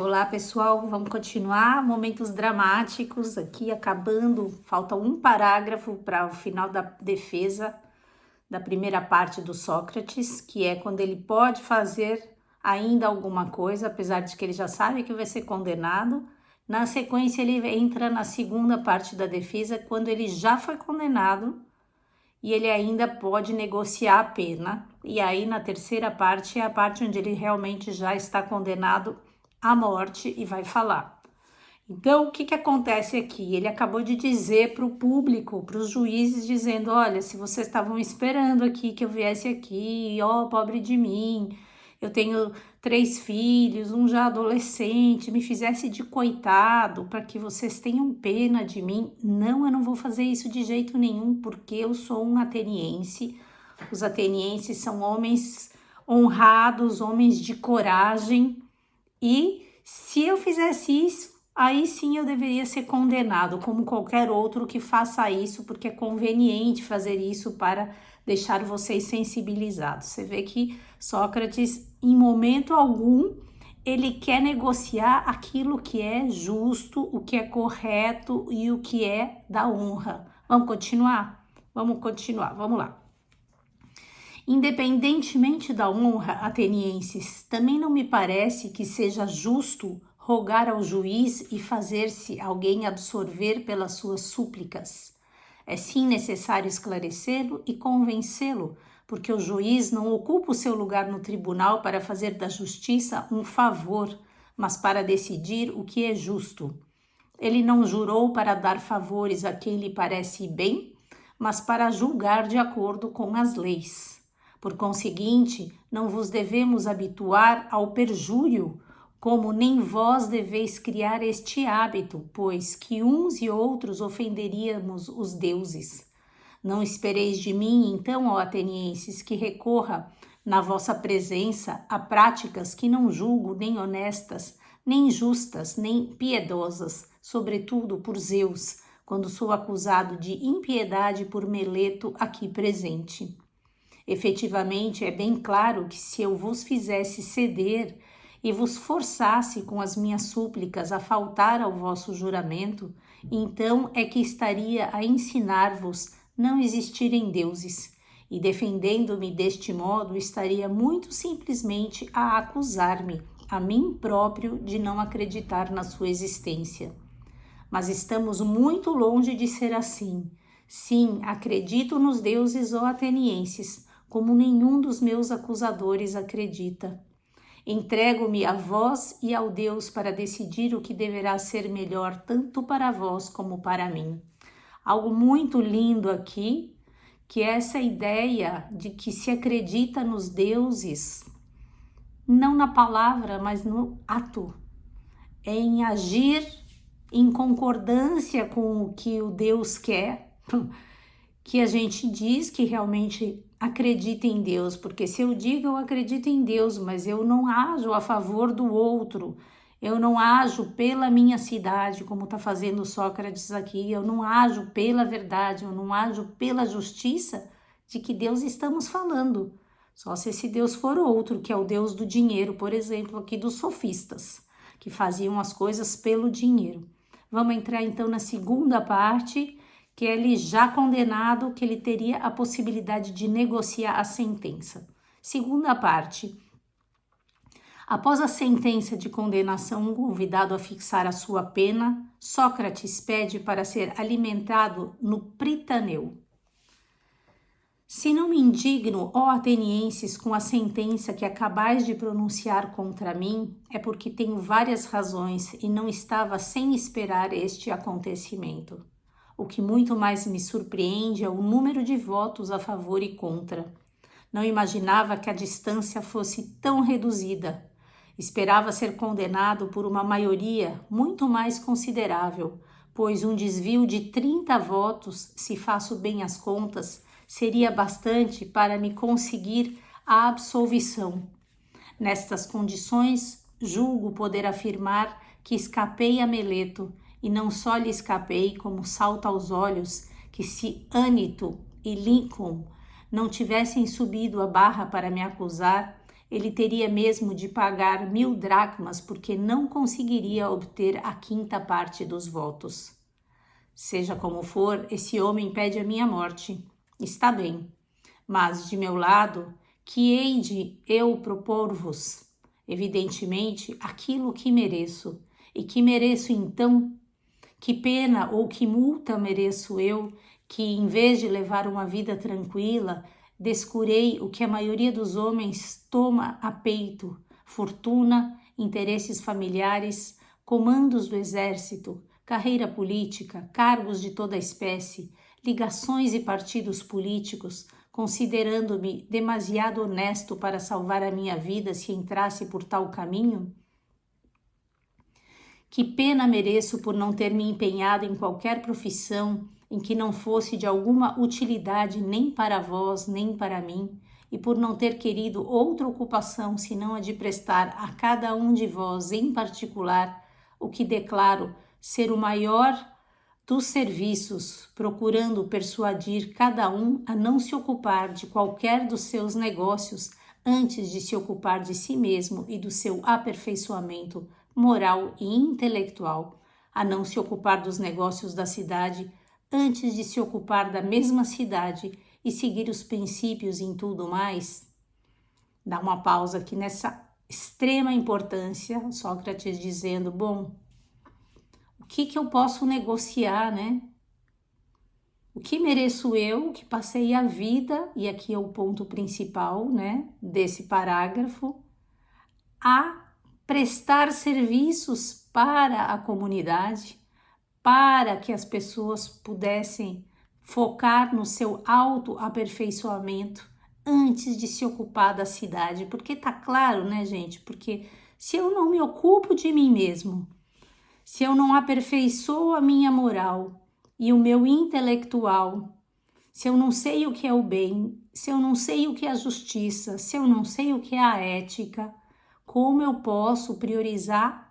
Olá pessoal, vamos continuar momentos dramáticos aqui, acabando, falta um parágrafo para o final da defesa da primeira parte do Sócrates, que é quando ele pode fazer ainda alguma coisa, apesar de que ele já sabe que vai ser condenado. Na sequência ele entra na segunda parte da defesa, quando ele já foi condenado e ele ainda pode negociar a pena. E aí na terceira parte é a parte onde ele realmente já está condenado à morte e vai falar. Então, o que acontece aqui? Ele acabou de dizer para o público, para os juízes, dizendo: olha, se vocês estavam esperando aqui que eu viesse aqui, ó, pobre de mim, eu tenho 3 filhos, um já adolescente, me fizesse de coitado para que vocês tenham pena de mim. Não, eu não vou fazer isso de jeito nenhum, porque eu sou um ateniense. Os atenienses são homens honrados, homens de coragem, e se eu fizesse isso, aí sim eu deveria ser condenado, como qualquer outro que faça isso, porque é conveniente fazer isso para deixar vocês sensibilizados. Você vê que Sócrates, em momento algum, ele quer negociar aquilo que é justo, o que é correto e o que é da honra. Vamos continuar? Vamos continuar, vamos lá. Independentemente da honra, atenienses, também não me parece que seja justo rogar ao juiz e fazer-se alguém absorver pelas suas súplicas. É sim necessário esclarecê-lo e convencê-lo, porque o juiz não ocupa o seu lugar no tribunal para fazer da justiça um favor, mas para decidir o que é justo. Ele não jurou para dar favores a quem lhe parece bem, mas para julgar de acordo com as leis. Por conseguinte, não vos devemos habituar ao perjúrio, como nem vós deveis criar este hábito, pois que uns e outros ofenderíamos os deuses. Não espereis de mim, então, ó atenienses, que recorra na vossa presença a práticas que não julgo nem honestas, nem justas, nem piedosas, sobretudo por Zeus, quando sou acusado de impiedade por Meleto aqui presente. Efetivamente, é bem claro que se eu vos fizesse ceder e vos forçasse com as minhas súplicas a faltar ao vosso juramento, então é que estaria a ensinar-vos não existirem deuses, e defendendo-me deste modo, estaria muito simplesmente a acusar-me, a mim próprio, de não acreditar na sua existência. Mas estamos muito longe de ser assim. Sim, acredito nos deuses, ó atenienses, como nenhum dos meus acusadores acredita. Entrego-me a vós e ao Deus para decidir o que deverá ser melhor tanto para vós como para mim. Algo muito lindo aqui, que é essa ideia de que se acredita nos deuses, não na palavra, mas no ato, em agir em concordância com o que o Deus quer, que a gente diz que realmente acredita em Deus, porque se eu digo eu acredito em Deus, mas eu não ajo a favor do outro, eu não ajo pela minha cidade, como está fazendo Sócrates aqui, eu não ajo pela verdade, eu não ajo pela justiça, de que Deus estamos falando. Só se esse Deus for outro, que é o Deus do dinheiro, por exemplo, aqui dos sofistas, que faziam as coisas pelo dinheiro. Vamos entrar então na segunda parte, que ele já condenado, que ele teria a possibilidade de negociar a sentença. Segunda parte. Após a sentença de condenação, convidado a fixar a sua pena, Sócrates pede para ser alimentado no Pritaneu. Se não me indigno, ó atenienses, com a sentença que acabais de pronunciar contra mim, é porque tenho várias razões e não estava sem esperar este acontecimento. O que muito mais me surpreende é o número de votos a favor e contra. Não imaginava que a distância fosse tão reduzida. Esperava ser condenado por uma maioria muito mais considerável, pois um desvio de 30 votos, se faço bem as contas, seria bastante para me conseguir a absolvição. Nestas condições, julgo poder afirmar que escapei a Meleto, e não só lhe escapei, como salta aos olhos que se Ânito e Lincoln não tivessem subido a barra para me acusar, ele teria mesmo de pagar 1000 dracmas porque não conseguiria obter a 5ª parte dos votos. Seja como for, esse homem pede a minha morte. Está bem, mas de meu lado, que hei de eu propor-vos? Evidentemente, aquilo que mereço. E que mereço então? Que pena ou que multa mereço eu, que em vez de levar uma vida tranquila, descurei o que a maioria dos homens toma a peito: fortuna, interesses familiares, comandos do exército, carreira política, cargos de toda espécie, ligações e partidos políticos, considerando-me demasiado honesto para salvar a minha vida se entrasse por tal caminho? Que pena mereço por não ter me empenhado em qualquer profissão em que não fosse de alguma utilidade nem para vós, nem para mim, e por não ter querido outra ocupação senão a de prestar a cada um de vós em particular o que declaro ser o maior dos serviços, procurando persuadir cada um a não se ocupar de qualquer dos seus negócios antes de se ocupar de si mesmo e do seu aperfeiçoamento moral e intelectual, a não se ocupar dos negócios da cidade antes de se ocupar da mesma cidade e seguir os princípios em tudo mais? Dá uma pausa aqui nessa extrema importância, Sócrates dizendo, bom, o que eu posso negociar, né? O que mereço eu, que passei a vida, e aqui é o ponto principal, né, desse parágrafo, a prestar serviços para a comunidade, para que as pessoas pudessem focar no seu autoaperfeiçoamento antes de se ocupar da cidade. Porque tá claro, né, gente? Porque se eu não me ocupo de mim mesmo, se eu não aperfeiçoo a minha moral e o meu intelectual, se eu não sei o que é o bem, se eu não sei o que é a justiça, se eu não sei o que é a ética, como eu posso priorizar,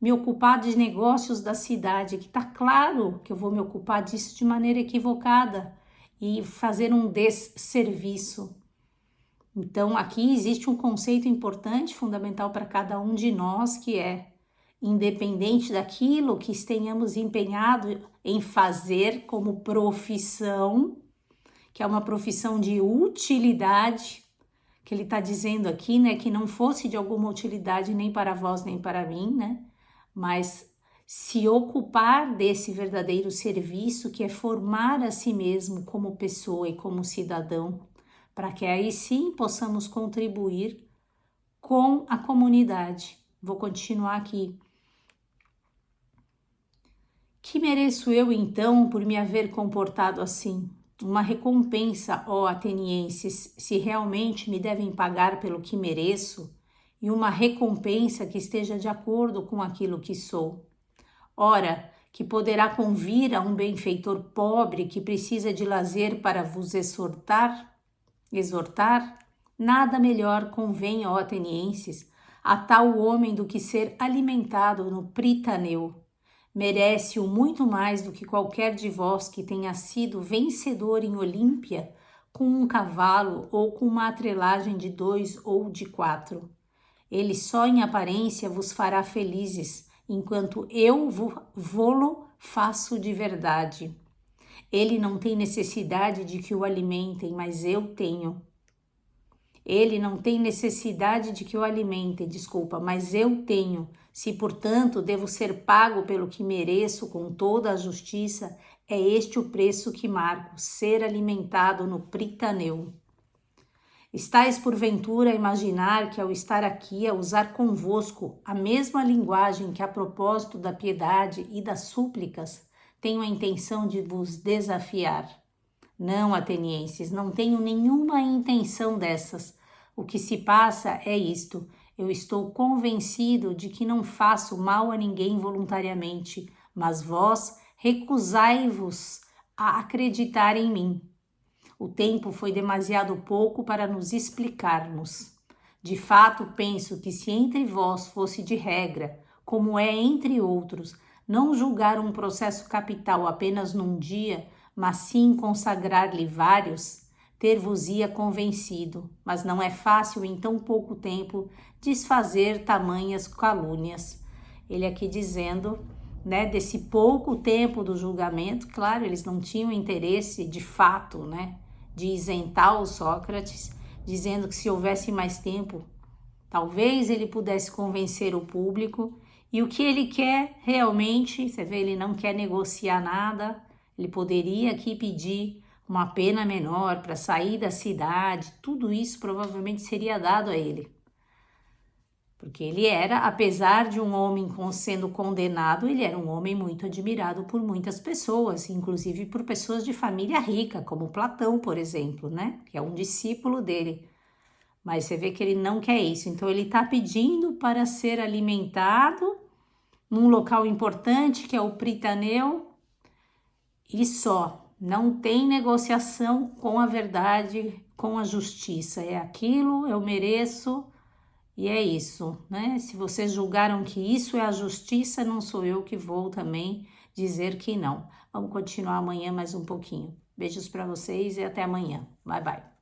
me ocupar de negócios da cidade, que tá claro que eu vou me ocupar disso de maneira equivocada e fazer um desserviço. Então, aqui existe um conceito importante, fundamental para cada um de nós, que é, independente daquilo que tenhamos empenhado em fazer como profissão, que é uma profissão de utilidade, que ele está dizendo aqui, né, que não fosse de alguma utilidade nem para vós nem para mim, né, mas se ocupar desse verdadeiro serviço, que é formar a si mesmo como pessoa e como cidadão, para que aí sim possamos contribuir com a comunidade. Vou continuar aqui. Que mereço eu então por me haver comportado assim? Uma recompensa, ó atenienses, se realmente me devem pagar pelo que mereço, e uma recompensa que esteja de acordo com aquilo que sou. Ora, que poderá convir a um benfeitor pobre que precisa de lazer para vos exortar, nada melhor convém, ó atenienses, a tal homem do que ser alimentado no Pritaneu. Merece-o muito mais do que qualquer de vós que tenha sido vencedor em Olímpia com um cavalo ou com uma atrelagem de 2 ou de 4. Ele só em aparência vos fará felizes, enquanto eu vô-lo faço de verdade. Ele não tem necessidade de que o alimentem, mas eu tenho. Ele não tem necessidade de que o alimentem, mas eu tenho. Se, portanto, devo ser pago pelo que mereço com toda a justiça, é este o preço que marco, ser alimentado no Pritaneu. Estais, porventura, a imaginar que, ao estar aqui, a usar convosco a mesma linguagem que, a propósito da piedade e das súplicas, tenho a intenção de vos desafiar? Não, atenienses, não tenho nenhuma intenção dessas. O que se passa é isto. Eu estou convencido de que não faço mal a ninguém voluntariamente, mas vós recusai-vos a acreditar em mim. O tempo foi demasiado pouco para nos explicarmos. De fato, penso que se entre vós fosse de regra, como é entre outros, não julgar um processo capital apenas num dia, mas sim consagrar-lhe vários, ter-vos-ia convencido, mas não é fácil em tão pouco tempo desfazer tamanhas calúnias. Ele aqui dizendo, né, desse pouco tempo do julgamento, claro, eles não tinham interesse de fato, né, de isentar o Sócrates, dizendo que se houvesse mais tempo, talvez ele pudesse convencer o público. E o que ele quer realmente, você vê, ele não quer negociar nada, ele poderia aqui pedir uma pena menor para sair da cidade, tudo isso provavelmente seria dado a ele. Porque ele era, apesar de um homem sendo condenado, ele era um homem muito admirado por muitas pessoas, inclusive por pessoas de família rica, como Platão, por exemplo, né? Que é um discípulo dele. Mas você vê que ele não quer isso, então ele está pedindo para ser alimentado num local importante, que é o Pritaneu, e só. Não tem negociação com a verdade, com a justiça. É aquilo, eu mereço e é isso, né? Se vocês julgaram que isso é a justiça, não sou eu que vou também dizer que não. Vamos continuar amanhã mais um pouquinho. Beijos para vocês e até amanhã. Bye, bye.